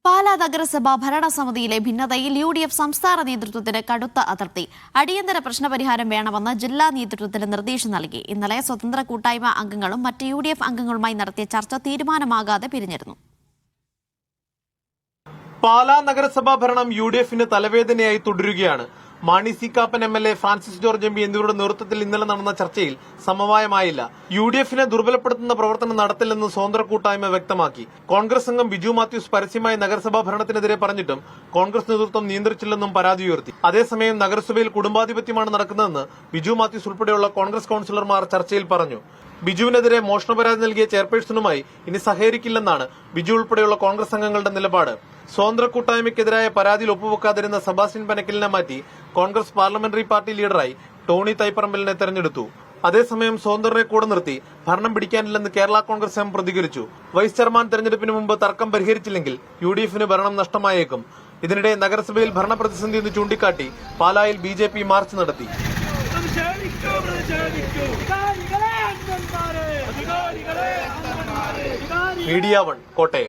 പാലാ നഗരസഭ ഭരണസമിതിയിലെ ഭിന്നതയിൽ UDF സംസ്ഥാന നേതൃത്വത്തിന് കടുത്ത അതൃപ്തി. അടിയന്തര പ്രശ്നപരിഹാരം വേണമെന്ന് ജില്ലാ നേതൃത്വത്തിന് നിർദ്ദേശം നൽകി. ഇന്നലെ സ്വതന്ത്ര കൂട്ടായ്മ അംഗങ്ങളും മറ്റ് UDF അംഗങ്ങളുമായി നടത്തിയ ചർച്ച തീരുമാനമാകാതെ പിരിഞ്ഞിരുന്നു. പാലാ നഗരസഭാ ഭരണം UDFന് തലവേദനയായി തുടരുകയാണ്. Mani C Kappan MLA, Francis George MP എന്നിവരുടെ നേതൃത്വത്തിൽ ഇന്നലെ നടന്ന ചർച്ചയിൽ സമവായമായില്ല. UDFനെ ദുർബലപ്പെടുത്തുന്ന പ്രവർത്തനം നടത്തില്ലെന്ന് സ്വതന്ത്ര കൂട്ടായ്മ വ്യക്തമാക്കി. കോൺഗ്രസ് അംഗം ബിജു മാത്യൂസ് പരസ്യമായി നഗരസഭാ ഭരണത്തിനെതിരെ പറഞ്ഞിട്ടും കോൺഗ്രസ് നേതൃത്വം നിയന്ത്രിച്ചില്ലെന്നും പരാതി ഉയർത്തി. അതേസമയം നഗരസഭയിൽ കുടുംബാധിപത്യമാണ് നടക്കുന്നതെന്ന് ബിജു മാത്യൂസ് ഉൾപ്പെടെയുള്ള കോൺഗ്രസ് കൌൺസിലർമാർ ചർച്ചയിൽ പറഞ്ഞു. ബിജുവിനെതിരെ മോഷണ പരാതി നൽകിയ ചെയർപേഴ്സണുമായി ഇനി സഹകരിക്കില്ലെന്നാണ് ബിജു ഉൾപ്പെടെയുള്ള കോൺഗ്രസ് അംഗങ്ങളുടെ നിലപാട്. സ്വതന്ത്ര കൂട്ടായ്മയ്ക്കെതിരായ പരാതിയിൽ ഒപ്പുവെക്കാതിരുന്ന സെബാസ്റ്റ്യൻ പനക്കലിനെ മാറ്റി കോൺഗ്രസ് പാർലമെന്ററി പാർട്ടി ലീഡറായി ടോണി തൈപ്പറമ്പിലിനെ തെരഞ്ഞെടുത്തു. അതേസമയം സ്വതന്ത്രരെ കൂടെ നിർത്തി ഭരണം പിടിക്കാനില്ലെന്ന് കേരള കോൺഗ്രസ് എം പ്രതികരിച്ചു. വൈസ് ചെയർമാൻ തെരഞ്ഞെടുപ്പിന് മുമ്പ് തർക്കം പരിഹരിച്ചില്ലെങ്കിൽ UDFന് ഭരണം നഷ്ടമായേക്കും. ഇതിനിടെ നഗരസഭയിൽ ഭരണപ്രതിസന്ധി എന്ന് ചൂണ്ടിക്കാട്ടി പാലായിൽ BJP മാർച്ച് നടത്തി. മീഡിയ 1 കോട്ടയം.